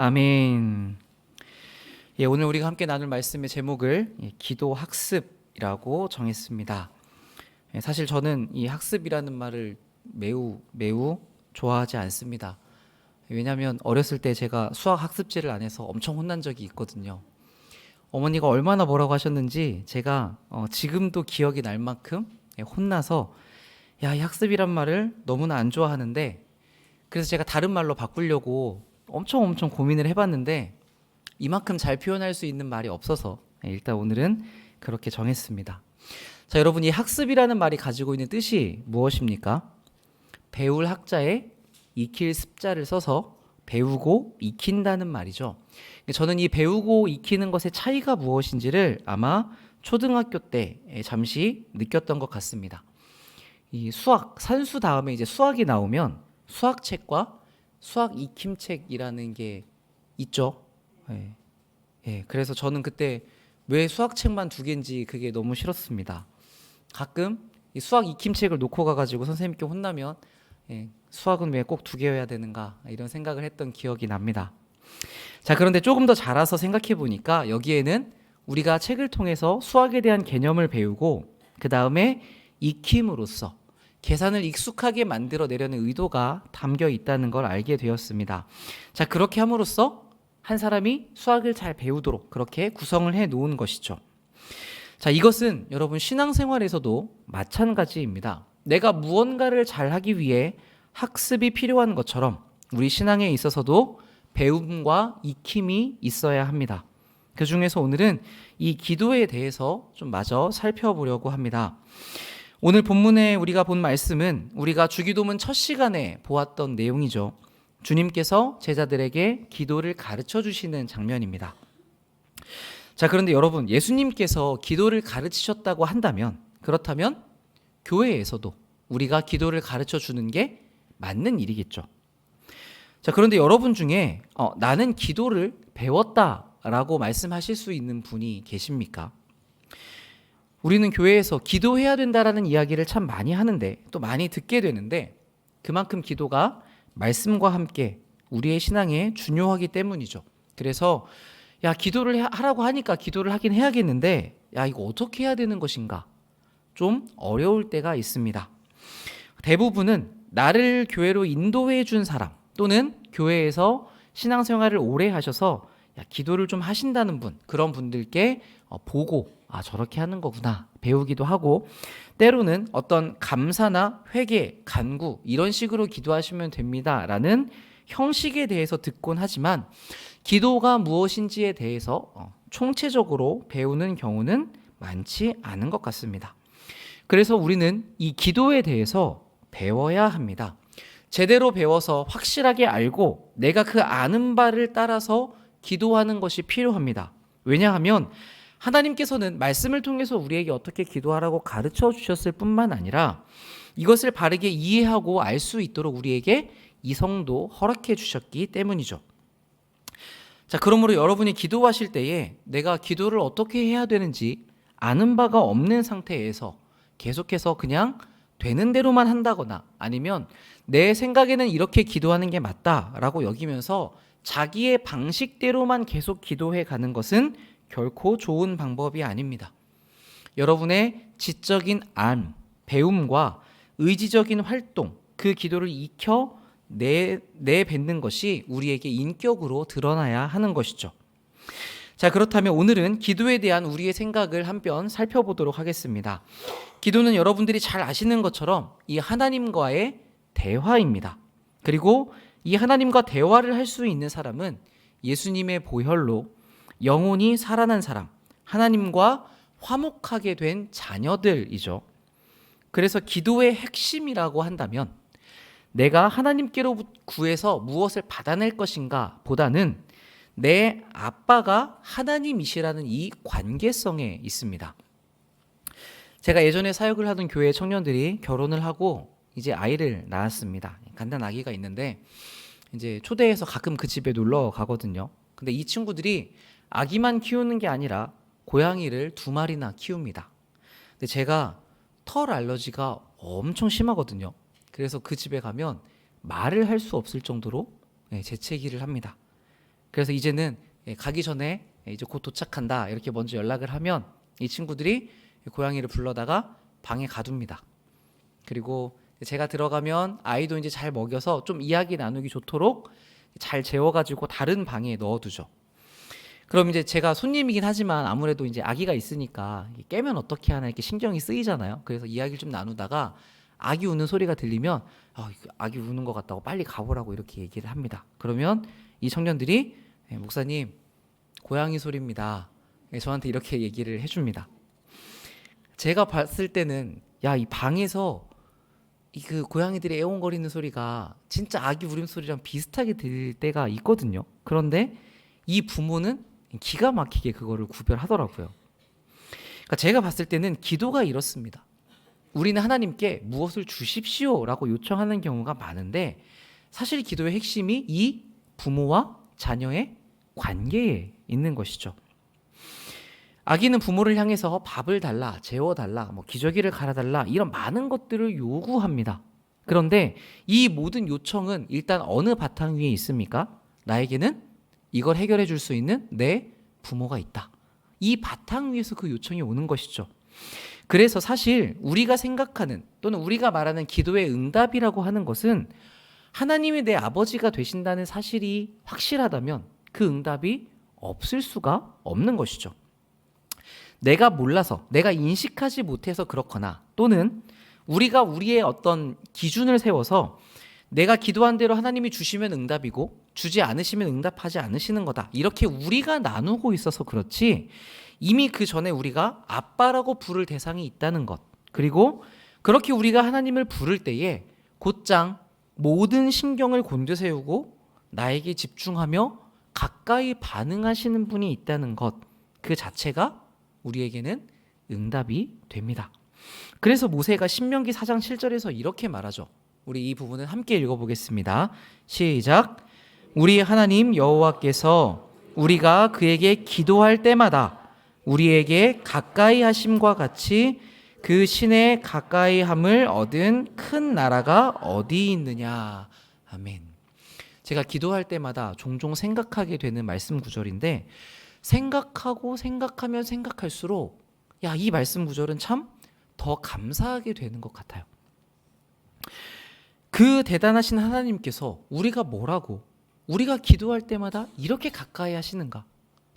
아멘. 오늘 우리가 함께 나눌 말씀의 제목을 기도 학습이라고 정했습니다. 사실 저는 이 학습이라는 말을 매우 좋아하지 않습니다. 왜냐하면 어렸을 때 제가 수학 학습지를 안 해서 엄청 혼난 적이 있거든요. 어머니가 얼마나 뭐라고 하셨는지 제가 지금도 기억이 날 만큼 혼나서 이 학습이란 말을 너무나 안 좋아하는데, 그래서 제가 다른 말로 바꾸려고 엄청 고민을 해봤는데 이만큼 잘 표현할 수 있는 말이 없어서 일단 오늘은 그렇게 정했습니다. 자, 여러분, 이 학습이라는 말이 가지고 있는 뜻이 무엇입니까? 배울 학자에 익힐 습자를 써서 배우고 익힌다는 말이죠. 저는 이 배우고 익히는 것의 차이가 무엇인지를 아마 초등학교 때 잠시 느꼈던 것 같습니다. 이 수학, 산수 다음에 이제 수학이 나오면 수학책과 수학 익힘책이라는 게 있죠. 그래서 저는 그때 왜 수학책만 두 개인지 그게 너무 싫었습니다. 가끔 이 수학 익힘책을 놓고 가가지고 선생님께 혼나면 수학은 왜 꼭 두 개여야 되는가 이런 생각을 했던 기억이 납니다. 자, 그런데 조금 더 자라서 생각해 보니까 여기에는 우리가 책을 통해서 수학에 대한 개념을 배우고 그 다음에 익힘으로써 계산을 익숙하게 만들어내려는 의도가 담겨 있다는 걸 알게 되었습니다. 자, 그렇게 함으로써 한 사람이 수학을 잘 배우도록 그렇게 구성을 해 놓은 것이죠. 자, 이것은 여러분 신앙생활에서도 마찬가지입니다. 내가 무언가를 잘 하기 위해 학습이 필요한 것처럼 우리 신앙에 있어서도 배움과 익힘이 있어야 합니다. 그 중에서 오늘은 이 기도에 대해서 좀 마저 살펴보려고 합니다. 오늘 본문에 우리가 본 말씀은 우리가 주기도문 첫 시간에 보았던 내용이죠. 주님께서 제자들에게 기도를 가르쳐 주시는 장면입니다. 자, 그런데 여러분, 예수님께서 기도를 가르치셨다고 한다면, 그렇다면 교회에서도 우리가 기도를 가르쳐 주는 게 맞는 일이겠죠. 자, 그런데 여러분 중에 나는 기도를 배웠다라고 말씀하실 수 있는 분이 계십니까? 우리는 교회에서 기도해야 된다라는 이야기를 참 많이 하는데 또 많이 듣게 되는데, 그만큼 기도가 말씀과 함께 우리의 신앙에 중요하기 때문이죠. 그래서 기도를 하라고 하니까 기도를 하긴 해야겠는데 이거 어떻게 해야 되는 것인가 좀 어려울 때가 있습니다. 대부분은 나를 교회로 인도해 준 사람 또는 교회에서 신앙생활을 오래 하셔서 기도를 좀 하신다는 분, 그런 분들께 보고 저렇게 하는 거구나 배우기도 하고, 때로는 어떤 감사나 회개, 간구 이런 식으로 기도하시면 됩니다라는 형식에 대해서 듣곤 하지만 기도가 무엇인지에 대해서 총체적으로 배우는 경우는 많지 않은 것 같습니다. 그래서 우리는 이 기도에 대해서 배워야 합니다. 제대로 배워서 확실하게 알고 내가 그 아는 바를 따라서 기도하는 것이 필요합니다. 왜냐하면 하나님께서는 말씀을 통해서 우리에게 어떻게 기도하라고 가르쳐 주셨을 뿐만 아니라 이것을 바르게 이해하고 알 수 있도록 우리에게 이성도 허락해 주셨기 때문이죠. 자, 그러므로 여러분이 기도하실 때에 내가 기도를 어떻게 해야 되는지 아는 바가 없는 상태에서 계속해서 그냥 되는 대로만 한다거나 아니면 내 생각에는 이렇게 기도하는 게 맞다라고 여기면서 자기의 방식대로만 계속 기도해 가는 것은 결코 좋은 방법이 아닙니다. 여러분의 지적인 배움과 의지적인 활동, 그 기도를 익혀 내뱉는 것이 우리에게 인격으로 드러나야 하는 것이죠. 자, 그렇다면 오늘은 기도에 대한 우리의 생각을 한편 살펴보도록 하겠습니다. 기도는 여러분들이 잘 아시는 것처럼 이 하나님과의 대화입니다. 그리고 이 하나님과 대화를 할 수 있는 사람은 예수님의 보혈로 영혼이 살아난 사람, 하나님과 화목하게 된 자녀들이죠. 그래서 기도의 핵심이라고 한다면 내가 하나님께로 구해서 무엇을 받아낼 것인가 보다는 내 아빠가 하나님이시라는 이 관계성에 있습니다. 제가 예전에 사역을 하던 교회 청년들이 결혼을 하고 이제 아이를 낳았습니다. 간단 아기가 있는데 이제 초대해서 가끔 그 집에 놀러 가거든요. 근데 이 친구들이 아기만 키우는 게 아니라 고양이를 2마리나 키웁니다. 근데 제가 털 알러지가 엄청 심하거든요. 그래서 그 집에 가면 말을 할 수 없을 정도로 재채기를 합니다. 그래서 이제는 가기 전에 이제 곧 도착한다 이렇게 먼저 연락을 하면 이 친구들이 고양이를 불러다가 방에 가둡니다. 그리고 제가 들어가면 아이도 이제 잘 먹여서 좀 이야기 나누기 좋도록 잘 재워가지고 다른 방에 넣어두죠. 그럼 이제 제가 손님이긴 하지만 아무래도 이제 아기가 있으니까 깨면 어떻게 하나 이렇게 신경이 쓰이잖아요. 그래서 이야기를 좀 나누다가 아기 우는 소리가 들리면 아기 우는 것 같다고 빨리 가보라고 이렇게 얘기를 합니다. 그러면 이 청년들이 목사님 고양이 소리입니다. 저한테 이렇게 얘기를 해줍니다. 제가 봤을 때는 이 방에서 그 고양이들이 애옹거리는 소리가 진짜 아기 울음소리랑 비슷하게 들릴 때가 있거든요. 그런데 이 부모는 기가 막히게 그거를 구별하더라고요. 그러니까 제가 봤을 때는 기도가 이렇습니다. 우리는 하나님께 무엇을 주십시오라고 요청하는 경우가 많은데 사실 기도의 핵심이 이 부모와 자녀의 관계에 있는 것이죠. 아기는 부모를 향해서 밥을 달라, 재워달라, 기저귀를 갈아달라 이런 많은 것들을 요구합니다. 그런데 이 모든 요청은 일단 어느 바탕 위에 있습니까? 나에게는 이걸 해결해 줄 수 있는 내 부모가 있다. 이 바탕 위에서 그 요청이 오는 것이죠. 그래서 사실 우리가 생각하는 또는 우리가 말하는 기도의 응답이라고 하는 것은 하나님이 내 아버지가 되신다는 사실이 확실하다면 그 응답이 없을 수가 없는 것이죠. 내가 몰라서, 내가 인식하지 못해서 그렇거나 또는 우리가 우리의 어떤 기준을 세워서 내가 기도한 대로 하나님이 주시면 응답이고 주지 않으시면 응답하지 않으시는 거다. 이렇게 우리가 나누고 있어서 그렇지 이미 그 전에 우리가 아빠라고 부를 대상이 있다는 것, 그리고 그렇게 우리가 하나님을 부를 때에 곧장 모든 신경을 곤두세우고 나에게 집중하며 가까이 반응하시는 분이 있다는 것, 그 자체가 우리에게는 응답이 됩니다. 그래서 모세가 신명기 4장 7절에서 이렇게 말하죠. 우리 이 부분은 함께 읽어보겠습니다. 시작. 우리 하나님 여호와께서 우리가 그에게 기도할 때마다 우리에게 가까이 하심과 같이 그 신의 가까이 함을 얻은 큰 나라가 어디 있느냐. 아멘. 제가 기도할 때마다 종종 생각하게 되는 말씀 구절인데 생각하고 생각하면 생각할수록 이 말씀 구절은 참 더 감사하게 되는 것 같아요. 그 대단하신 하나님께서 우리가 뭐라고 우리가 기도할 때마다 이렇게 가까이 하시는가?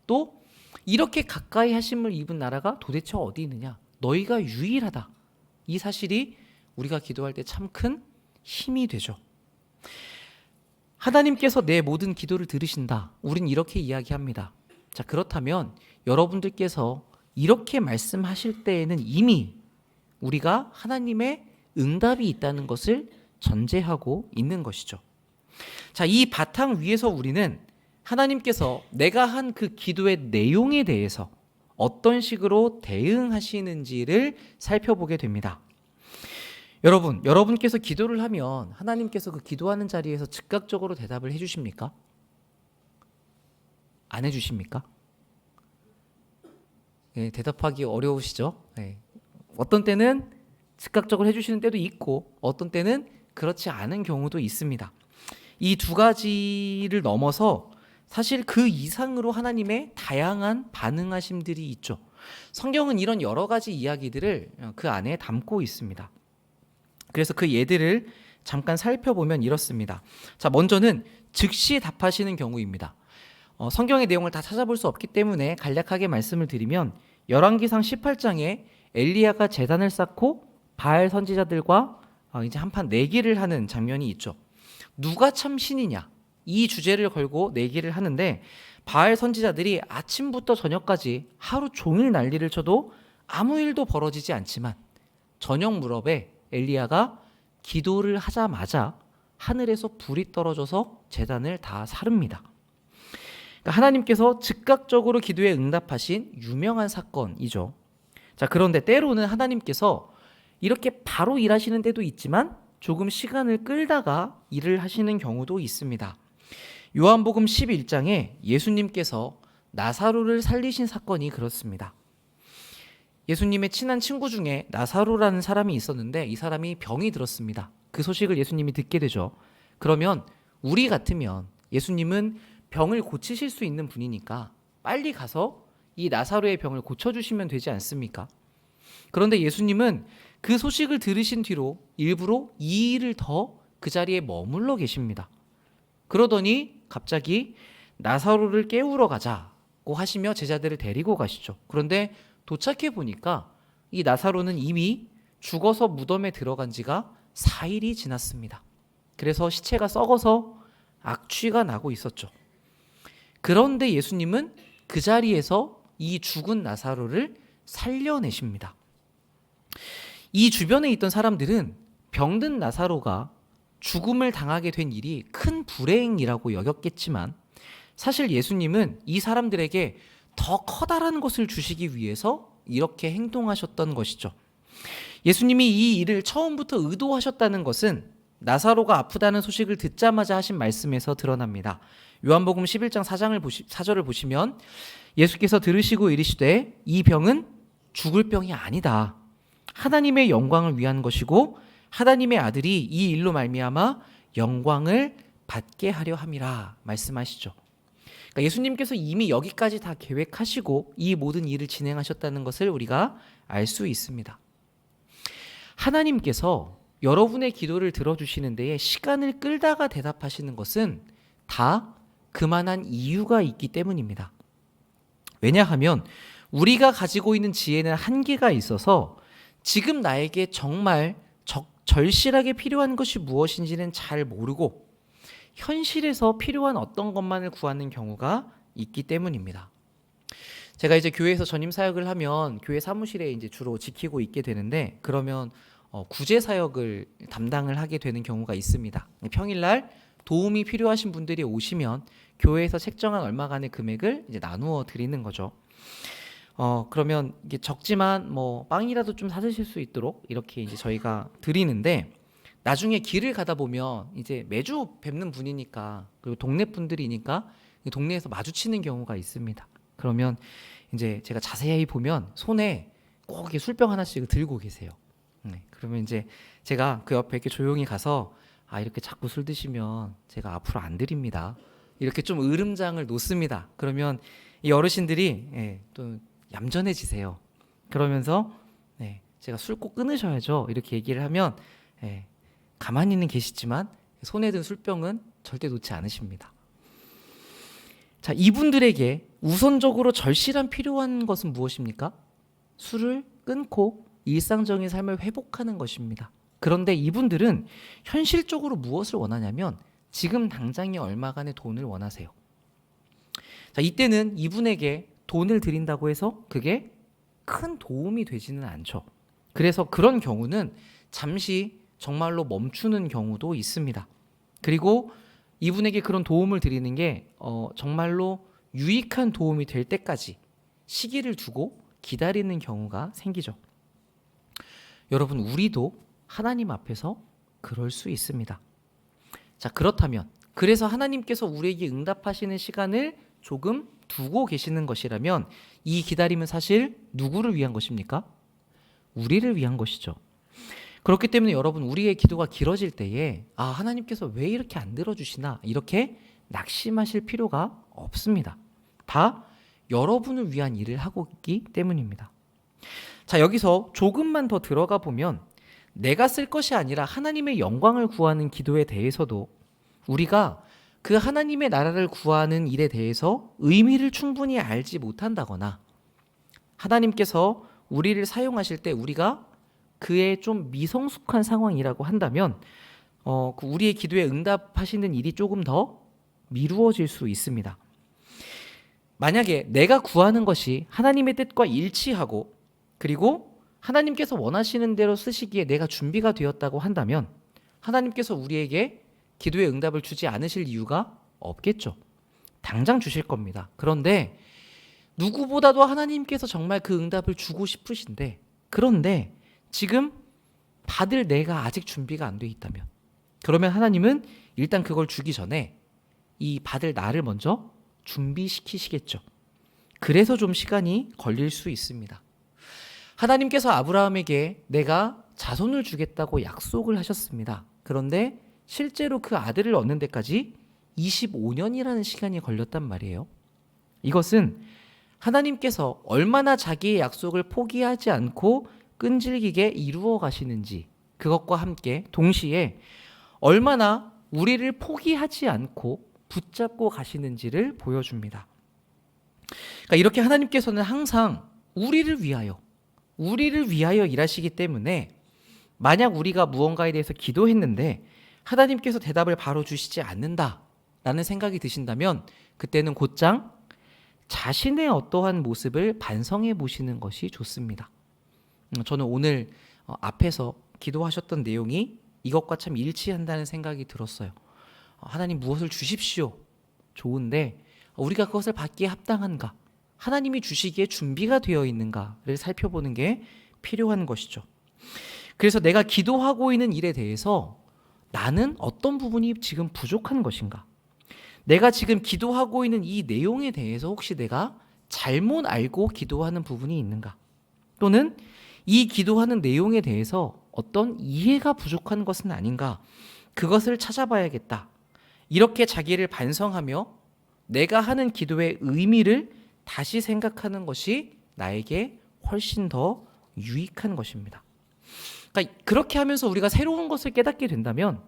또 이렇게 가까이 하심을 입은 나라가 도대체 어디 있느냐? 너희가 유일하다. 이 사실이 우리가 기도할 때 참 큰 힘이 되죠. 하나님께서 내 모든 기도를 들으신다. 우린 이렇게 이야기합니다. 자, 그렇다면 여러분들께서 이렇게 말씀하실 때에는 이미 우리가 하나님의 응답이 있다는 것을 전제하고 있는 것이죠. 자, 이 바탕 위에서 우리는 하나님께서 내가 한 그 기도의 내용에 대해서 어떤 식으로 대응하시는지를 살펴보게 됩니다. 여러분께서 기도를 하면 하나님께서 그 기도하는 자리에서 즉각적으로 대답을 해주십니까? 안 해주십니까? 대답하기 어려우시죠? 어떤 때는 즉각적으로 해주시는 때도 있고 어떤 때는 그렇지 않은 경우도 있습니다. 이 두 가지를 넘어서 사실 그 이상으로 하나님의 다양한 반응하심들이 있죠. 성경은 이런 여러 가지 이야기들을 그 안에 담고 있습니다. 그래서 그 예들을 잠깐 살펴보면 이렇습니다. 자, 먼저는 즉시 답하시는 경우입니다. 성경의 내용을 다 찾아볼 수 없기 때문에 간략하게 말씀을 드리면 열왕기상 18장에 엘리야가 제단을 쌓고 바알 선지자들과 이제 한판 내기를 하는 장면이 있죠. 누가 참 신이냐 이 주제를 걸고 내기를 하는데 바알 선지자들이 아침부터 저녁까지 하루 종일 난리를 쳐도 아무 일도 벌어지지 않지만 저녁 무렵에 엘리야가 기도를 하자마자 하늘에서 불이 떨어져서 제단을 다 사릅니다. 그러니까 하나님께서 즉각적으로 기도에 응답하신 유명한 사건이죠. 자, 그런데 때로는 하나님께서 이렇게 바로 일하시는 때도 있지만 조금 시간을 끌다가 일을 하시는 경우도 있습니다. 요한복음 11장에 예수님께서 나사로를 살리신 사건이 그렇습니다. 예수님의 친한 친구 중에 나사로라는 사람이 있었는데 이 사람이 병이 들었습니다. 그 소식을 예수님이 듣게 되죠. 그러면 우리 같으면 예수님은 병을 고치실 수 있는 분이니까 빨리 가서 이 나사로의 병을 고쳐주시면 되지 않습니까? 그런데 예수님은 그 소식을 들으신 뒤로 일부러 2일을 더 그 자리에 머물러 계십니다. 그러더니 갑자기 나사로를 깨우러 가자고 하시며 제자들을 데리고 가시죠. 그런데 도착해 보니까 이 나사로는 이미 죽어서 무덤에 들어간 지가 4일이 지났습니다. 그래서 시체가 썩어서 악취가 나고 있었죠. 그런데 예수님은 그 자리에서 이 죽은 나사로를 살려내십니다. 이 주변에 있던 사람들은 병든 나사로가 죽음을 당하게 된 일이 큰 불행이라고 여겼겠지만 사실 예수님은 이 사람들에게 더 커다란 것을 주시기 위해서 이렇게 행동하셨던 것이죠. 예수님이 이 일을 처음부터 의도하셨다는 것은 나사로가 아프다는 소식을 듣자마자 하신 말씀에서 드러납니다. 요한복음 11장 4절을 보시면 예수께서 들으시고 이르시되 이 병은 죽을 병이 아니다. 하나님의 영광을 위한 것이고 하나님의 아들이 이 일로 말미암아 영광을 받게 하려 함이라 말씀하시죠. 그러니까 예수님께서 이미 여기까지 다 계획하시고 이 모든 일을 진행하셨다는 것을 우리가 알 수 있습니다. 하나님께서 여러분의 기도를 들어주시는 데에 시간을 끌다가 대답하시는 것은 다 그만한 이유가 있기 때문입니다. 왜냐하면 우리가 가지고 있는 지혜는 한계가 있어서 지금 나에게 정말 절실하게 필요한 것이 무엇인지는 잘 모르고 현실에서 필요한 어떤 것만을 구하는 경우가 있기 때문입니다. 제가 이제 교회에서 전임 사역을 하면 교회 사무실에 이제 주로 지키고 있게 되는데 그러면 구제 사역을 담당을 하게 되는 경우가 있습니다. 평일날 도움이 필요하신 분들이 오시면 교회에서 책정한 얼마간의 금액을 이제 나누어 드리는 거죠. 그러면 이게 적지만 뭐 빵이라도 좀 사드실 수 있도록 이렇게 이제 저희가 드리는데 나중에 길을 가다 보면 이제 매주 뵙는 분이니까 그리고 동네 분들이니까 동네에서 마주치는 경우가 있습니다. 그러면 이제 제가 자세히 보면 손에 꼭 이렇게 술병 하나씩 들고 계세요. 그러면 이제 제가 그 옆에 이렇게 조용히 가서 이렇게 자꾸 술 드시면 제가 앞으로 안 드립니다. 이렇게 좀 으름장을 놓습니다. 그러면 이 어르신들이 또 얌전해지세요. 그러면서 제가 술 꼭 끊으셔야죠. 이렇게 얘기를 하면 가만히는 계시지만 손에 든 술병은 절대 놓지 않으십니다. 자, 이분들에게 우선적으로 절실한 필요한 것은 무엇입니까? 술을 끊고 일상적인 삶을 회복하는 것입니다. 그런데 이분들은 현실적으로 무엇을 원하냐면 지금 당장에 얼마간의 돈을 원하세요. 자, 이때는 이분에게 돈을 드린다고 해서 그게 큰 도움이 되지는 않죠. 그래서 그런 경우는 잠시 정말로 멈추는 경우도 있습니다. 그리고 이분에게 그런 도움을 드리는 게 정말로 유익한 도움이 될 때까지 시기를 두고 기다리는 경우가 생기죠. 여러분, 우리도 하나님 앞에서 그럴 수 있습니다. 자, 그렇다면 그래서 하나님께서 우리에게 응답하시는 시간을 조금 두고 계시는 것이라면 이 기다림은 사실 누구를 위한 것입니까? 우리를 위한 것이죠. 그렇기 때문에 여러분, 우리의 기도가 길어질 때에 하나님께서 왜 이렇게 안 들어주시나 이렇게 낙심하실 필요가 없습니다. 다 여러분을 위한 일을 하고 있기 때문입니다. 자, 여기서 조금만 더 들어가 보면 내가 쓸 것이 아니라 하나님의 영광을 구하는 기도에 대해서도 우리가 그 하나님의 나라를 구하는 일에 대해서 의미를 충분히 알지 못한다거나 하나님께서 우리를 사용하실 때 우리가 그에 좀 미성숙한 상황이라고 한다면 우리의 기도에 응답하시는 일이 조금 더 미루어질 수 있습니다. 만약에 내가 구하는 것이 하나님의 뜻과 일치하고 그리고 하나님께서 원하시는 대로 쓰시기에 내가 준비가 되었다고 한다면 하나님께서 우리에게 기도의 응답을 주지 않으실 이유가 없겠죠. 당장 주실 겁니다. 그런데 누구보다도 하나님께서 정말 그 응답을 주고 싶으신데 그런데 지금 받을 내가 아직 준비가 안 돼 있다면 그러면 하나님은 일단 그걸 주기 전에 이 받을 나를 먼저 준비시키시겠죠. 그래서 좀 시간이 걸릴 수 있습니다. 하나님께서 아브라함에게 내가 자손을 주겠다고 약속을 하셨습니다. 그런데 실제로 그 아들을 얻는 데까지 25년이라는 시간이 걸렸단 말이에요. 이것은 하나님께서 얼마나 자기의 약속을 포기하지 않고 끈질기게 이루어 가시는지, 그것과 함께 동시에 얼마나 우리를 포기하지 않고 붙잡고 가시는지를 보여줍니다. 그러니까 이렇게 하나님께서는 항상 우리를 위하여 일하시기 때문에, 만약 우리가 무언가에 대해서 기도했는데 하나님께서 대답을 바로 주시지 않는다라는 생각이 드신다면, 그때는 곧장 자신의 어떠한 모습을 반성해 보시는 것이 좋습니다. 저는 오늘 앞에서 기도하셨던 내용이 이것과 참 일치한다는 생각이 들었어요. 하나님 무엇을 주십시오. 좋은데 우리가 그것을 받기에 합당한가? 하나님이 주시기에 준비가 되어 있는가를 살펴보는 게 필요한 것이죠. 그래서 내가 기도하고 있는 일에 대해서 나는 어떤 부분이 지금 부족한 것인가? 내가 지금 기도하고 있는 이 내용에 대해서 혹시 내가 잘못 알고 기도하는 부분이 있는가? 또는 이 기도하는 내용에 대해서 어떤 이해가 부족한 것은 아닌가? 그것을 찾아봐야겠다. 이렇게 자기를 반성하며 내가 하는 기도의 의미를 다시 생각하는 것이 나에게 훨씬 더 유익한 것입니다. 그러니까 그렇게 하면서 우리가 새로운 것을 깨닫게 된다면,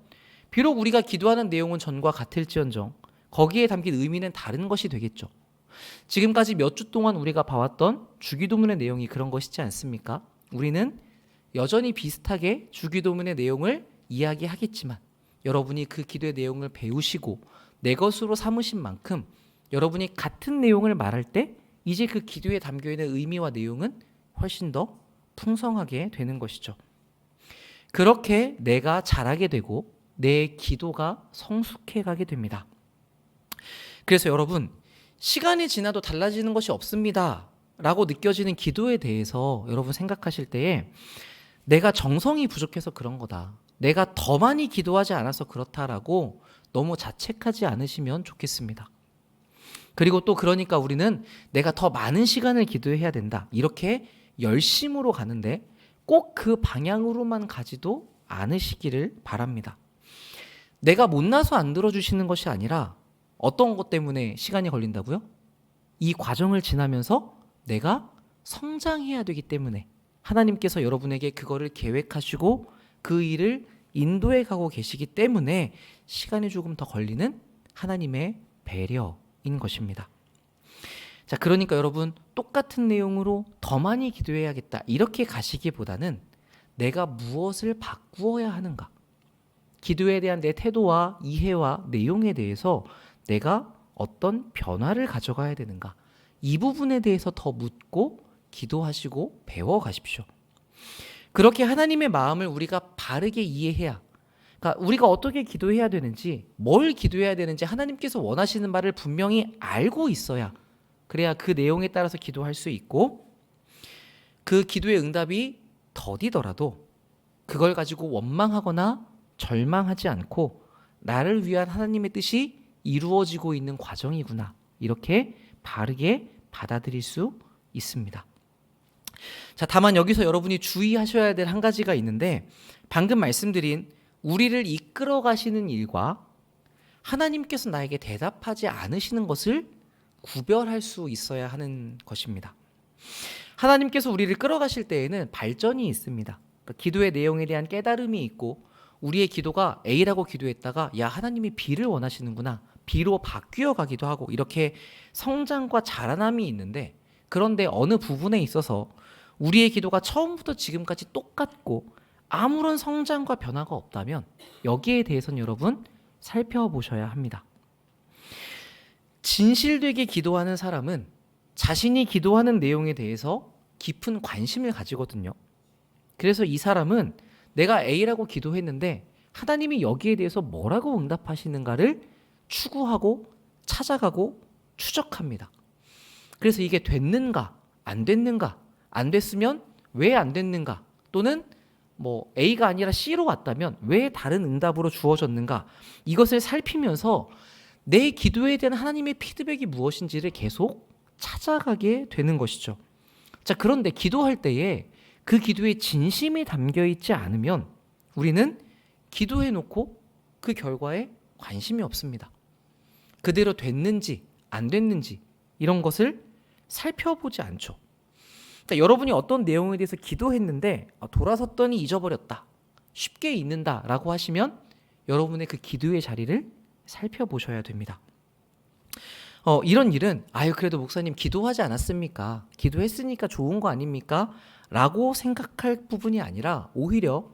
비록 우리가 기도하는 내용은 전과 같을지언정 거기에 담긴 의미는 다른 것이 되겠죠. 지금까지 몇 주 동안 우리가 봐왔던 주기도문의 내용이 그런 것이지 않습니까? 우리는 여전히 비슷하게 주기도문의 내용을 이야기하겠지만, 여러분이 그 기도의 내용을 배우시고 내 것으로 삼으신 만큼 여러분이 같은 내용을 말할 때 이제 그 기도에 담겨있는 의미와 내용은 훨씬 더 풍성하게 되는 것이죠. 그렇게 내가 자라게 되고 내 기도가 성숙해 가게 됩니다. 그래서 여러분, 시간이 지나도 달라지는 것이 없습니다 라고 느껴지는 기도에 대해서 여러분 생각하실 때에 내가 정성이 부족해서 그런 거다, 내가 더 많이 기도하지 않아서 그렇다라고 너무 자책하지 않으시면 좋겠습니다. 그리고 또 그러니까 우리는 내가 더 많은 시간을 기도해야 된다, 이렇게 열심으로 가는데 꼭 그 방향으로만 가지도 않으시기를 바랍니다. 내가 못나서 안 들어주시는 것이 아니라 어떤 것 때문에 시간이 걸린다고요? 이 과정을 지나면서 내가 성장해야 되기 때문에 하나님께서 여러분에게 그거를 계획하시고 그 일을 인도해 가고 계시기 때문에 시간이 조금 더 걸리는 하나님의 배려인 것입니다. 자, 그러니까 여러분, 똑같은 내용으로 더 많이 기도해야겠다 이렇게 가시기보다는 내가 무엇을 바꾸어야 하는가, 기도에 대한 내 태도와 이해와 내용에 대해서 내가 어떤 변화를 가져가야 되는가, 이 부분에 대해서 더 묻고 기도하시고 배워가십시오. 그렇게 하나님의 마음을 우리가 바르게 이해해야, 그러니까 우리가 어떻게 기도해야 되는지, 뭘 기도해야 되는지 하나님께서 원하시는 바를 분명히 알고 있어야, 그래야 그 내용에 따라서 기도할 수 있고, 그 기도의 응답이 더디더라도 그걸 가지고 원망하거나 절망하지 않고 나를 위한 하나님의 뜻이 이루어지고 있는 과정이구나, 이렇게 바르게 받아들일 수 있습니다. 자, 다만 여기서 여러분이 주의하셔야 될 한 가지가 있는데, 방금 말씀드린 우리를 이끌어 가시는 일과 하나님께서 나에게 대답하지 않으시는 것을 구별할 수 있어야 하는 것입니다. 하나님께서 우리를 끌어가실 때에는 발전이 있습니다. 그러니까 기도의 내용에 대한 깨달음이 있고, 우리의 기도가 A라고 기도했다가 야, 하나님이 B를 원하시는구나, B로 바뀌어 가기도 하고, 이렇게 성장과 자라남이 있는데, 그런데 어느 부분에 있어서 우리의 기도가 처음부터 지금까지 똑같고 아무런 성장과 변화가 없다면 여기에 대해서는 여러분 살펴보셔야 합니다. 진실되게 기도하는 사람은 자신이 기도하는 내용에 대해서 깊은 관심을 가지거든요. 그래서 이 사람은 내가 A라고 기도했는데 하나님이 여기에 대해서 뭐라고 응답하시는가를 추구하고 찾아가고 추적합니다. 그래서 이게 됐는가 안 됐는가, 안 됐으면 왜 안 됐는가, 또는 뭐 A가 아니라 C로 왔다면 왜 다른 응답으로 주어졌는가, 이것을 살피면서 내 기도에 대한 하나님의 피드백이 무엇인지를 계속 찾아가게 되는 것이죠. 자, 그런데 기도할 때에 그 기도에 진심이 담겨 있지 않으면 우리는 기도해 놓고 그 결과에 관심이 없습니다. 그대로 됐는지 안 됐는지 이런 것을 살펴보지 않죠. 그러니까 여러분이 어떤 내용에 대해서 기도했는데 돌아섰더니 잊어버렸다, 쉽게 잊는다라고 하시면 여러분의 그 기도의 자리를 살펴보셔야 됩니다. 이런 일은 그래도 목사님 기도하지 않았습니까? 기도했으니까 좋은 거 아닙니까? 라고 생각할 부분이 아니라 오히려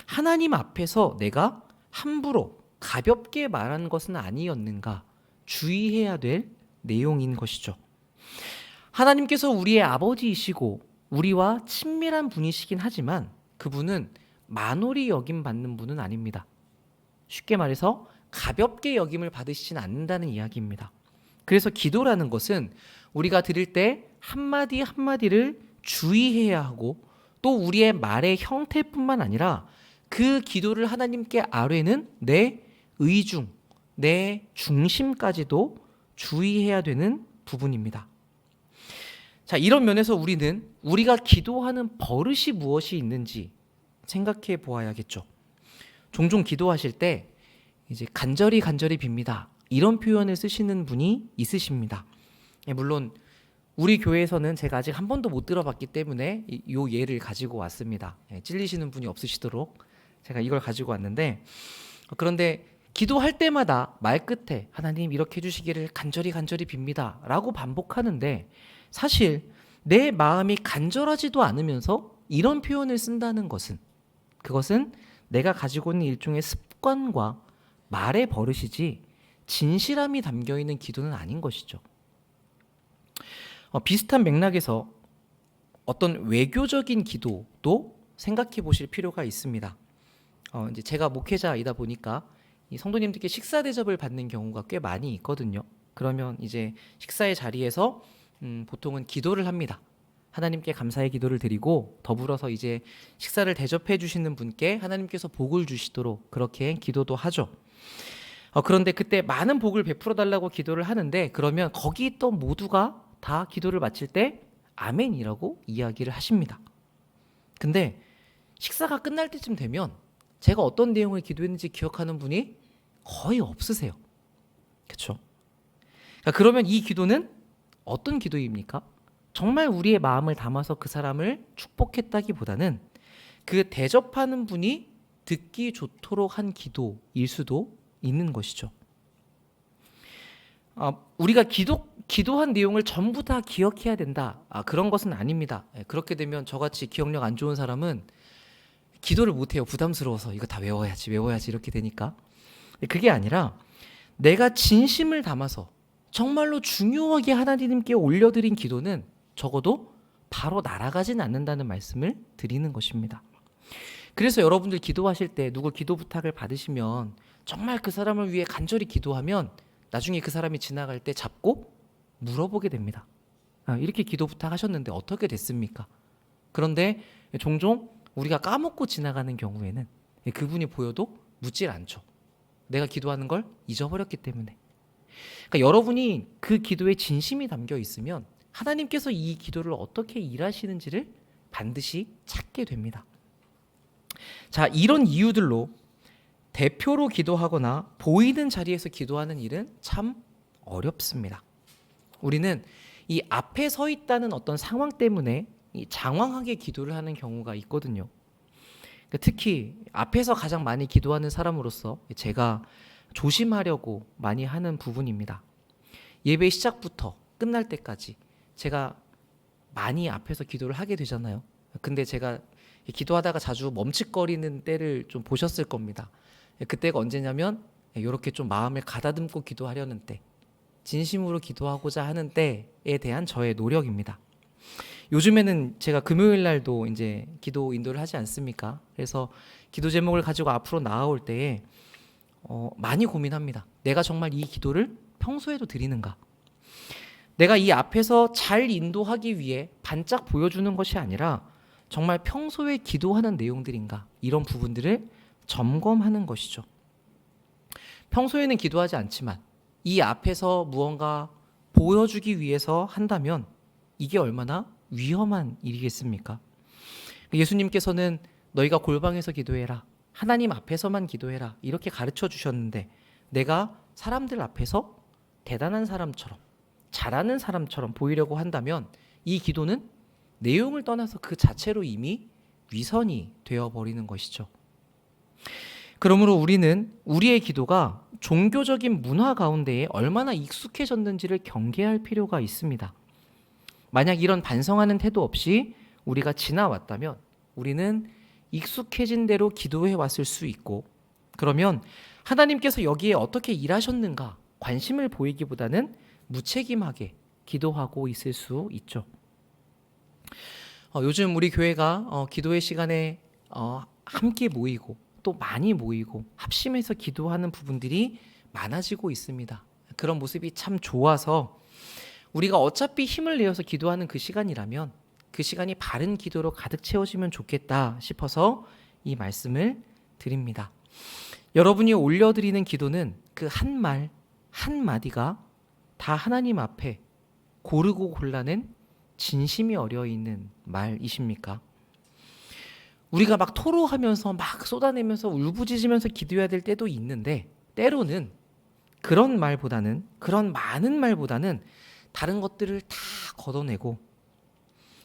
하나님 앞에서 내가 함부로 가볍게 말한 것은 아니었는가 주의해야 될 내용인 것이죠. 하나님께서 우리의 아버지이시고 우리와 친밀한 분이시긴 하지만 그분은 만홀히 여김 받는 분은 아닙니다. 쉽게 말해서 가볍게 여김을 받으시진 않는다는 이야기입니다. 그래서 기도라는 것은 우리가 드릴 때 한마디 한마디를 주의해야 하고 또 우리의 말의 형태뿐만 아니라 그 기도를 하나님께 아뢰는 내 의중, 내 중심까지도 주의해야 되는 부분입니다. 자, 이런 면에서 우리는 우리가 기도하는 버릇이 무엇이 있는지 생각해 보아야겠죠. 종종 기도하실 때 이제 간절히 빕니다, 이런 표현을 쓰시는 분이 있으십니다. 물론 우리 교회에서는 제가 아직 한 번도 못 들어봤기 때문에 이 예를 가지고 왔습니다. 찔리시는 분이 없으시도록 제가 이걸 가지고 왔는데, 그런데 기도할 때마다 말끝에 하나님 이렇게 해주시기를 간절히 빕니다 라고 반복하는데, 사실 내 마음이 간절하지도 않으면서 이런 표현을 쓴다는 것은, 그것은 내가 가지고 있는 일종의 습관과 말의 버릇이지 진실함이 담겨있는 기도는 아닌 것이죠. 비슷한 맥락에서 어떤 외교적인 기도도 생각해 보실 필요가 있습니다. 이제 제가 목회자이다 보니까 이 성도님들께 식사 대접을 받는 경우가 꽤 많이 있거든요. 그러면 이제 식사의 자리에서 보통은 기도를 합니다. 하나님께 감사의 기도를 드리고 더불어서 이제 식사를 대접해 주시는 분께 하나님께서 복을 주시도록 그렇게 기도도 하죠. 그런데 그때 많은 복을 베풀어 달라고 기도를 하는데, 그러면 거기 있던 모두가 다 기도를 마칠 때 아멘이라고 이야기를 하십니다. 근데 식사가 끝날 때쯤 되면 제가 어떤 내용을 기도했는지 기억하는 분이 거의 없으세요. 그렇죠? 그러면 이 기도는 어떤 기도입니까? 정말 우리의 마음을 담아서 그 사람을 축복했다기보다는 그 대접하는 분이 듣기 좋도록 한 기도일 수도 있는 것이죠. 우리가 기도한 내용을 전부 다 기억해야 된다, 그런 것은 아닙니다. 그렇게 되면 저같이 기억력 안 좋은 사람은 기도를 못해요. 부담스러워서 이거 다 외워야지 이렇게 되니까. 그게 아니라 내가 진심을 담아서 정말로 중요하게 하나님께 올려드린 기도는 적어도 바로 날아가진 않는다는 말씀을 드리는 것입니다. 그래서 여러분들 기도하실 때 누구 기도 부탁을 받으시면 정말 그 사람을 위해 간절히 기도하면 나중에 그 사람이 지나갈 때 잡고 물어보게 됩니다. 이렇게 기도 부탁하셨는데 어떻게 됐습니까? 그런데 종종 우리가 까먹고 지나가는 경우에는 그분이 보여도 묻질 않죠. 내가 기도하는 걸 잊어버렸기 때문에. 그러니까 여러분이 그 기도에 진심이 담겨 있으면 하나님께서 이 기도를 어떻게 일하시는지를 반드시 찾게 됩니다. 자, 이런 이유들로 대표로 기도하거나 보이는 자리에서 기도하는 일은 참 어렵습니다. 우리는 이 앞에 서 있다는 어떤 상황 때문에 이 장황하게 기도를 하는 경우가 있거든요. 특히 앞에서 가장 많이 기도하는 사람으로서 제가 조심하려고 많이 하는 부분입니다. 예배 시작부터 끝날 때까지 제가 많이 앞에서 기도를 하게 되잖아요. 근데 제가 기도하다가 자주 멈칫거리는 때를 좀 보셨을 겁니다. 그때가 언제냐면 이렇게 좀 마음을 가다듬고 기도하려는 때, 진심으로 기도하고자 하는 때에 대한 저의 노력입니다. 요즘에는 제가 금요일 날도 이제 기도 인도를 하지 않습니까? 그래서 기도 제목을 가지고 앞으로 나아올 때에 많이 고민합니다. 내가 정말 이 기도를 평소에도 드리는가? 내가 이 앞에서 잘 인도하기 위해 반짝 보여주는 것이 아니라 정말 평소에 기도하는 내용들인가? 이런 부분들을 점검하는 것이죠. 평소에는 기도하지 않지만 이 앞에서 무언가 보여주기 위해서 한다면 이게 얼마나 위험한 일이겠습니까? 예수님께서는 너희가 골방에서 기도해라, 하나님 앞에서만 기도해라, 이렇게 가르쳐 주셨는데 내가 사람들 앞에서 대단한 사람처럼, 잘하는 사람처럼 보이려고 한다면 이 기도는 내용을 떠나서 그 자체로 이미 위선이 되어버리는 것이죠. 그러므로 우리는 우리의 기도가 종교적인 문화 가운데에 얼마나 익숙해졌는지를 경계할 필요가 있습니다. 만약 이런 반성하는 태도 없이 우리가 지나왔다면 우리는 익숙해진 대로 기도해 왔을 수 있고, 그러면 하나님께서 여기에 어떻게 일하셨는가 관심을 보이기보다는 무책임하게 기도하고 있을 수 있죠. 요즘 우리 교회가 기도의 시간에 함께 모이고 또 많이 모이고 합심해서 기도하는 부분들이 많아지고 있습니다. 그런 모습이 참 좋아서 우리가 어차피 힘을 내어서 기도하는 그 시간이라면 그 시간이 바른 기도로 가득 채워지면 좋겠다 싶어서 이 말씀을 드립니다. 여러분이 올려드리는 기도는 그 한 말, 한마디가 다 하나님 앞에 고르고 골라낸 진심이 어려있는 말이십니까? 우리가 막 토로하면서 막 쏟아내면서 울부짖으면서 기도해야 될 때도 있는데, 때로는 그런 말보다는, 그런 많은 말보다는 다른 것들을 다 걷어내고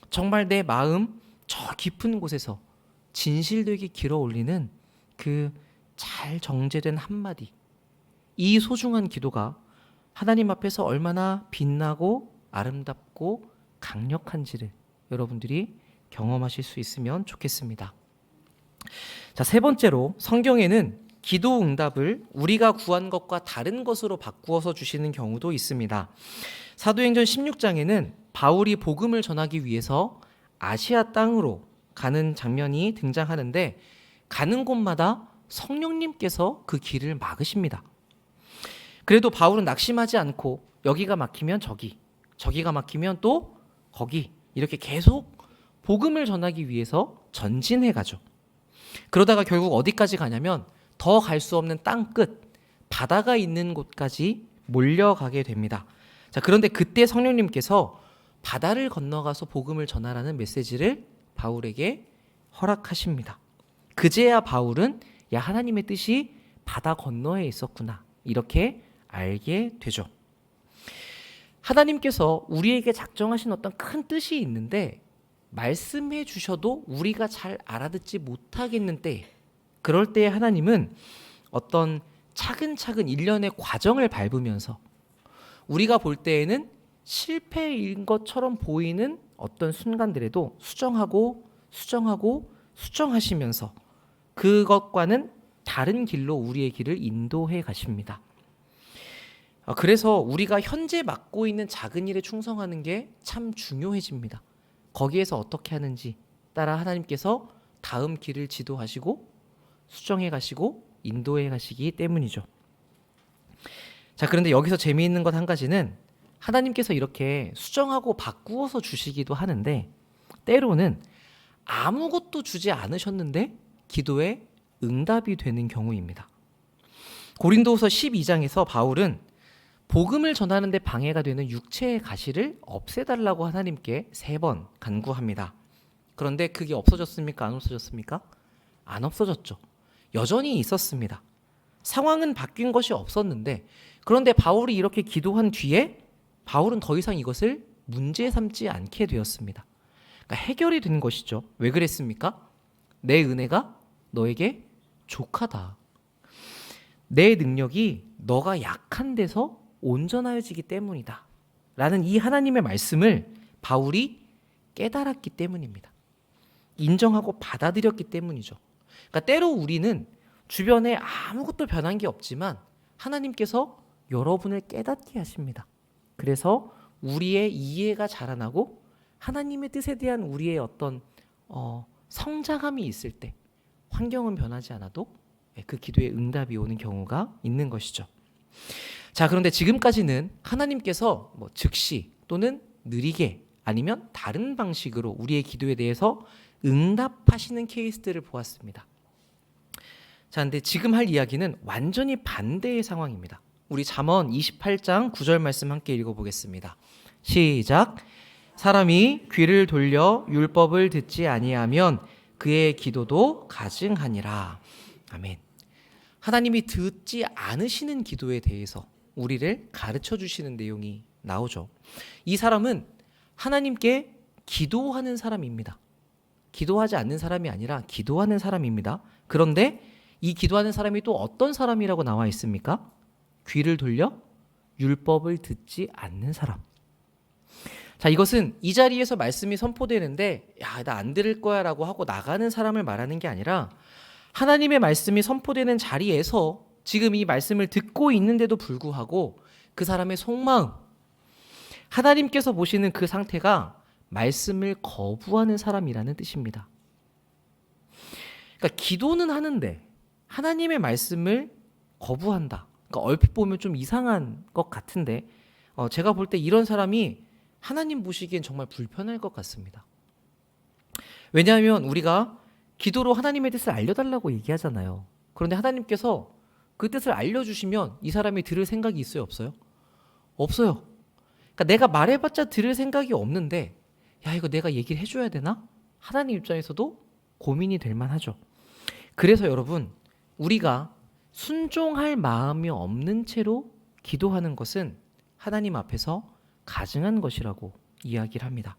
정말 내 마음 저 깊은 곳에서 진실되게 길어 올리는 그 잘 정제된 한마디, 이 소중한 기도가 하나님 앞에서 얼마나 빛나고 아름답고 강력한지를 여러분들이 경험하실 수 있으면 좋겠습니다. 자, 세 번째로 성경에는 기도 응답을 우리가 구한 것과 다른 것으로 바꾸어서 주시는 경우도 있습니다. 사도행전 16장에는 바울이 복음을 전하기 위해서 아시아 땅으로 가는 장면이 등장하는데, 가는 곳마다 성령님께서 그 길을 막으십니다. 그래도 바울은 낙심하지 않고 여기가 막히면 저기, 저기가 막히면 또 거기, 이렇게 계속 복음을 전하기 위해서 전진해 가죠. 그러다가 결국 어디까지 가냐면 더 갈 수 없는 땅 끝, 바다가 있는 곳까지 몰려가게 됩니다. 자, 그런데 그때 성령님께서 바다를 건너가서 복음을 전하라는 메시지를 바울에게 허락하십니다. 그제야 바울은 야, 하나님의 뜻이 바다 건너에 있었구나, 이렇게 알게 되죠. 하나님께서 우리에게 작정하신 어떤 큰 뜻이 있는데 말씀해 주셔도 우리가 잘 알아듣지 못하겠는 때, 그럴 때 하나님은 어떤 차근차근 일련의 과정을 밟으면서 우리가 볼 때에는 실패인 것처럼 보이는 어떤 순간들에도 수정하시면서 그것과는 다른 길로 우리의 길을 인도해 가십니다. 그래서 우리가 현재 맡고 있는 작은 일에 충성하는 게 참 중요해집니다. 거기에서 어떻게 하는지 따라 하나님께서 다음 길을 지도하시고 수정해 가시고 인도해 가시기 때문이죠. 자, 그런데 여기서 재미있는 것 한 가지는 하나님께서 이렇게 수정하고 바꾸어서 주시기도 하는데, 때로는 아무것도 주지 않으셨는데 기도에 응답이 되는 경우입니다. 고린도후서 12장에서 바울은 복음을 전하는 데 방해가 되는 육체의 가시를 없애달라고 하나님께 3번 간구합니다. 그런데 그게 없어졌습니까? 안 없어졌습니까? 안 없어졌죠. 여전히 있었습니다. 상황은 바뀐 것이 없었는데, 그런데 바울이 이렇게 기도한 뒤에 바울은 더 이상 이것을 문제 삼지 않게 되었습니다. 그러니까 해결이 된 것이죠. 왜 그랬습니까? 내 은혜가 너에게 족하다. 내 능력이 너가 약한 데서 온전하여지기 때문이다 라는 이 하나님의 말씀을 바울이 깨달았기 때문입니다. 인정하고 받아들였기 때문이죠. 그러니까 때로 우리는 주변에 아무것도 변한 게 없지만 하나님께서 여러분을 깨닫게 하십니다. 그래서 우리의 이해가 자라나고 하나님의 뜻에 대한 우리의 어떤 성장함이 있을 때 환경은 변하지 않아도 그 기도에 응답이 오는 경우가 있는 것이죠. 자, 그런데 지금까지는 하나님께서 즉시 또는 느리게 아니면 다른 방식으로 우리의 기도에 대해서 응답하시는 케이스들을 보았습니다. 자, 근데 지금 할 이야기는 완전히 반대의 상황입니다. 우리 잠언 28장 9절 말씀 함께 읽어보겠습니다. 시작. 사람이 귀를 돌려 율법을 듣지 아니하면 그의 기도도 가증하니라. 아멘. 하나님이 듣지 않으시는 기도에 대해서 우리를 가르쳐 주시는 내용이 나오죠. 이 사람은 하나님께 기도하는 사람입니다. 기도하지 않는 사람이 아니라 기도하는 사람입니다. 그런데 이 기도하는 사람이 또 어떤 사람이라고 나와 있습니까? 귀를 돌려 율법을 듣지 않는 사람. 자, 이것은 이 자리에서 말씀이 선포되는데 야, 나 안 들을 거야 라고 하고 나가는 사람을 말하는 게 아니라 하나님의 말씀이 선포되는 자리에서 지금 이 말씀을 듣고 있는데도 불구하고 그 사람의 속마음, 하나님께서 보시는 그 상태가 말씀을 거부하는 사람이라는 뜻입니다. 그러니까 기도는 하는데 하나님의 말씀을 거부한다. 그러니까 얼핏 보면 좀 이상한 것 같은데 제가 볼 때 이런 사람이 하나님 보시기엔 정말 불편할 것 같습니다. 왜냐하면 우리가 기도로 하나님의 뜻을 알려달라고 얘기하잖아요. 그런데 하나님께서 그 뜻을 알려주시면 이 사람이 들을 생각이 있어요, 없어요? 없어요. 그러니까 내가 말해봤자 들을 생각이 없는데 야, 이거 내가 얘기를 해줘야 되나? 하나님 입장에서도 고민이 될 만하죠. 그래서 여러분, 우리가 순종할 마음이 없는 채로 기도하는 것은 하나님 앞에서 가증한 것이라고 이야기를 합니다.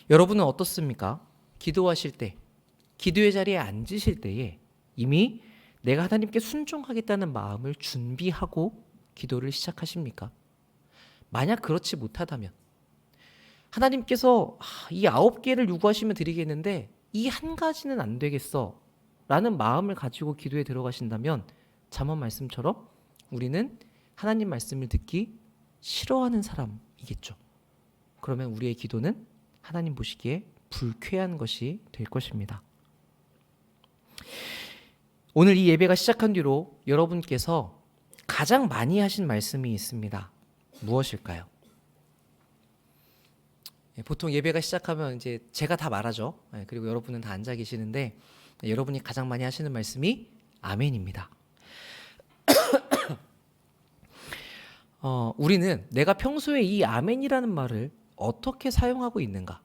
여러분은 어떻습니까? 기도하실 때, 기도의 자리에 앉으실 때에 이미 내가 하나님께 순종하겠다는 마음을 준비하고 기도를 시작하십니까? 만약 그렇지 못하다면 하나님께서 이 9개를 요구하시면 드리겠는데 이 한 가지는 안 되겠어 라는 마음을 가지고 기도에 들어가신다면 잠언 말씀처럼 우리는 하나님 말씀을 듣기 싫어하는 사람이겠죠. 그러면 우리의 기도는 하나님 보시기에 불쾌한 것이 될 것입니다. 오늘 이 예배가 시작한 뒤로 여러분께서 가장 많이 하신 말씀이 있습니다. 무엇일까요? 보통 예배가 시작하면 이제 제가 다 말하죠. 그리고 여러분은 다 앉아 계시는데 여러분이 가장 많이 하시는 말씀이 아멘입니다. 우리는 내가 평소에 이 아멘이라는 말을 어떻게 사용하고 있는가,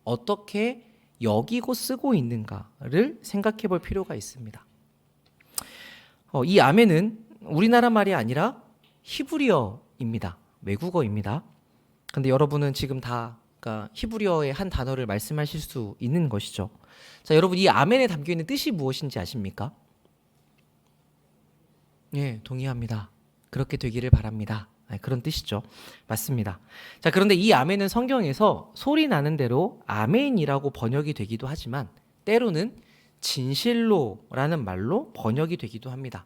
어떻게 여기고 쓰고 있는가를 생각해 볼 필요가 있습니다. 이 아멘은 우리나라 말이 아니라 히브리어입니다. 외국어입니다. 근데 여러분은 지금 다 그러니까 히브리어의 한 단어를 말씀하실 수 있는 것이죠. 자, 여러분 이 아멘에 담겨 있는 뜻이 무엇인지 아십니까? 예, 동의합니다. 그렇게 되기를 바랍니다. 그런 뜻이죠. 맞습니다. 자, 그런데 이 아멘은 성경에서 소리 나는 대로 아멘이라고 번역이 되기도 하지만 때로는 진실로라는 말로 번역이 되기도 합니다.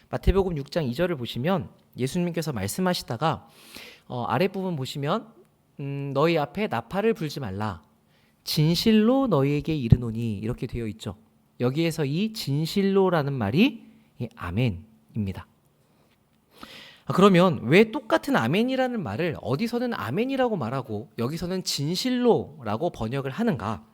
마태복음 6장 2절을 보시면 예수님께서 말씀하시다가 아랫부분 보시면 너희 앞에 나팔을 불지 말라. 진실로 너희에게 이르노니 이렇게 되어 있죠. 여기에서 이 진실로라는 말이 이 아멘입니다. 그러면 왜 똑같은 아멘이라는 말을 어디서는 아멘이라고 말하고 여기서는 진실로라고 번역을 하는가?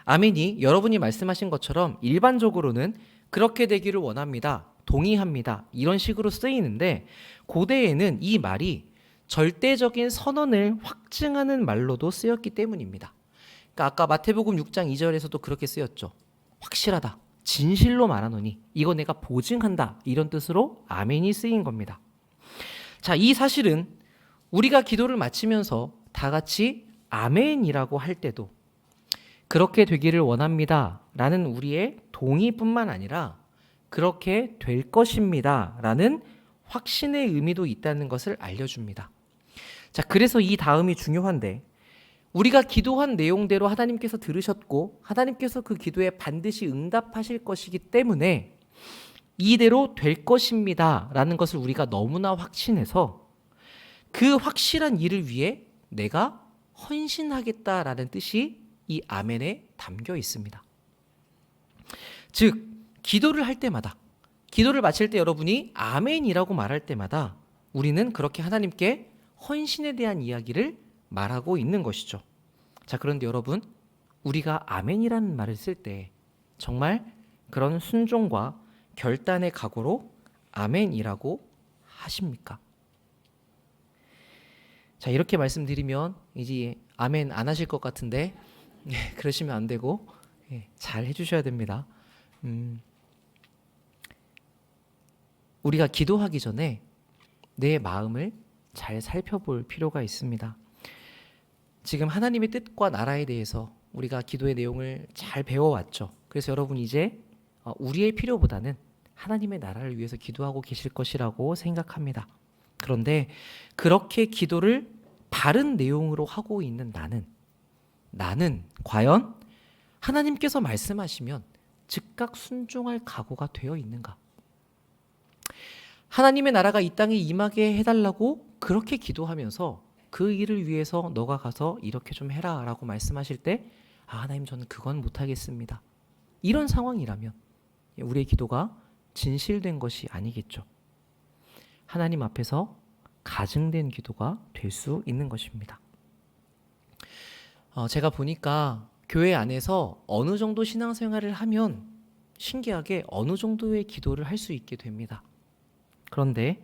아멘이 여러분이 말씀하신 것처럼 일반적으로는 그렇게 되기를 원합니다. 동의합니다. 이런 식으로 쓰이는데 고대에는 이 말이 절대적인 선언을 확증하는 말로도 쓰였기 때문입니다. 그러니까 아까 마태복음 6장 2절에서도 그렇게 쓰였죠. 확실하다. 진실로 말하노니 이거 내가 보증한다. 이런 뜻으로 아멘이 쓰인 겁니다. 자, 이 사실은 우리가 기도를 마치면서 다 같이 아멘이라고 할 때도 그렇게 되기를 원합니다. 라는 우리의 동의뿐만 아니라 그렇게 될 것입니다. 라는 확신의 의미도 있다는 것을 알려줍니다. 자, 그래서 이 다음이 중요한데 우리가 기도한 내용대로 하나님께서 들으셨고 하나님께서 그 기도에 반드시 응답하실 것이기 때문에 이대로 될 것입니다. 라는 것을 우리가 너무나 확신해서 그 확실한 일을 위해 내가 헌신하겠다라는 뜻이 이 아멘에 담겨 있습니다. 즉, 기도를 할 때마다, 기도를 마칠 때 여러분이 아멘이라고 말할 때마다 우리는 그렇게 하나님께 헌신에 대한 이야기를 말하고 있는 것이죠. 자, 그런데 여러분, 우리가 아멘이라는 말을 쓸 때 정말 그런 순종과 결단의 각오로 아멘이라고 하십니까? 자, 이렇게 말씀드리면 이제 아멘 안 하실 것 같은데 그러시면 안 되고 잘 해주셔야 됩니다. 우리가 기도하기 전에 내 마음을 잘 살펴볼 필요가 있습니다. 지금 하나님의 뜻과 나라에 대해서 우리가 기도의 내용을 잘 배워왔죠. 그래서 여러분 이제 우리의 필요보다는 하나님의 나라를 위해서 기도하고 계실 것이라고 생각합니다. 그런데 그렇게 기도를 바른 내용으로 하고 있는 나는 과연 하나님께서 말씀하시면 즉각 순종할 각오가 되어 있는가? 하나님의 나라가 이 땅에 임하게 해달라고 그렇게 기도하면서 그 일을 위해서 너가 가서 이렇게 좀 해라 라고 말씀하실 때 하나님 저는 그건 못하겠습니다. 이런 상황이라면 우리의 기도가 진실된 것이 아니겠죠. 하나님 앞에서 가증된 기도가 될 수 있는 것입니다. 제가 보니까 교회 안에서 어느 정도 신앙생활을 하면 신기하게 어느 정도의 기도를 할 수 있게 됩니다. 그런데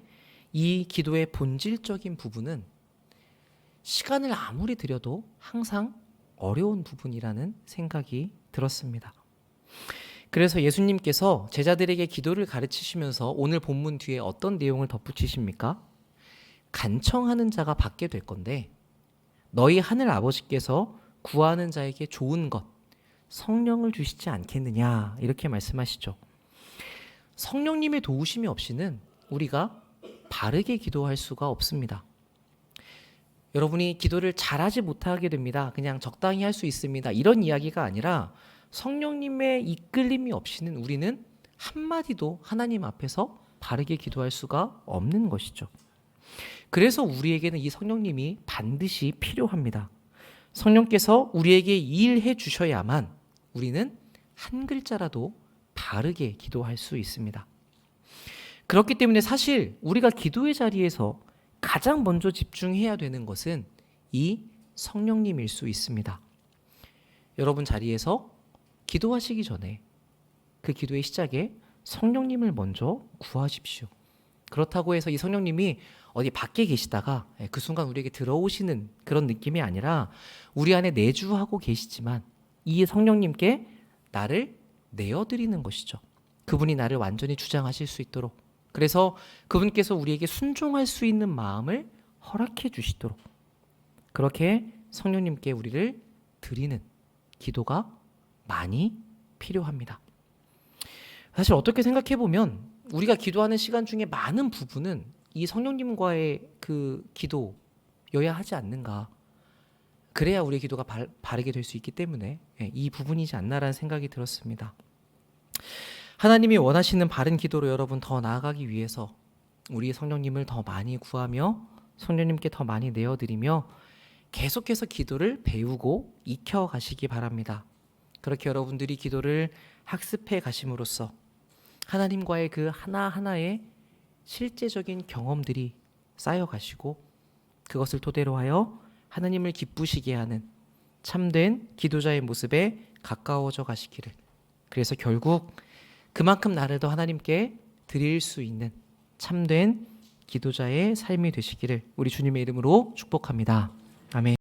이 기도의 본질적인 부분은 시간을 아무리 들여도 항상 어려운 부분이라는 생각이 들었습니다. 그래서 예수님께서 제자들에게 기도를 가르치시면서 오늘 본문 뒤에 어떤 내용을 덧붙이십니까? 간청하는 자가 받게 될 건데 너희 하늘 아버지께서 구하는 자에게 좋은 것, 성령을 주시지 않겠느냐 이렇게 말씀하시죠. 성령님의 도우심이 없이는 우리가 바르게 기도할 수가 없습니다. 여러분이 기도를 잘하지 못하게 됩니다. 그냥 적당히 할 수 있습니다. 이런 이야기가 아니라 성령님의 이끌림이 없이는 우리는 한마디도 하나님 앞에서 바르게 기도할 수가 없는 것이죠. 그래서 우리에게는 이 성령님이 반드시 필요합니다. 성령께서 우리에게 일해 주셔야만 우리는 한 글자라도 바르게 기도할 수 있습니다. 그렇기 때문에 사실 우리가 기도의 자리에서 가장 먼저 집중해야 되는 것은 이 성령님일 수 있습니다. 여러분 자리에서 기도하시기 전에 그 기도의 시작에 성령님을 먼저 구하십시오. 그렇다고 해서 이 성령님이 어디 밖에 계시다가 그 순간 우리에게 들어오시는 그런 느낌이 아니라 우리 안에 내주하고 계시지만 이 성령님께 나를 내어드리는 것이죠. 그분이 나를 완전히 주장하실 수 있도록, 그래서 그분께서 우리에게 순종할 수 있는 마음을 허락해 주시도록 그렇게 성령님께 우리를 드리는 기도가 많이 필요합니다. 사실 어떻게 생각해 보면 우리가 기도하는 시간 중에 많은 부분은 이 성령님과의 그 기도여야 하지 않는가. 그래야 우리의 기도가 바르게 될 수 있기 때문에 이 부분이지 않나라는 생각이 들었습니다. 하나님이 원하시는 바른 기도로 여러분 더 나아가기 위해서 우리 성령님을 더 많이 구하며 성령님께 더 많이 내어드리며 계속해서 기도를 배우고 익혀가시기 바랍니다. 그렇게 여러분들이 기도를 학습해 가심으로써 하나님과의 그 하나하나의 실제적인 경험들이 쌓여가시고 그것을 토대로 하여 하나님을 기쁘시게 하는 참된 기도자의 모습에 가까워져 가시기를, 그래서 결국 그만큼 나를 더 하나님께 드릴 수 있는 참된 기도자의 삶이 되시기를 우리 주님의 이름으로 축복합니다. 아멘.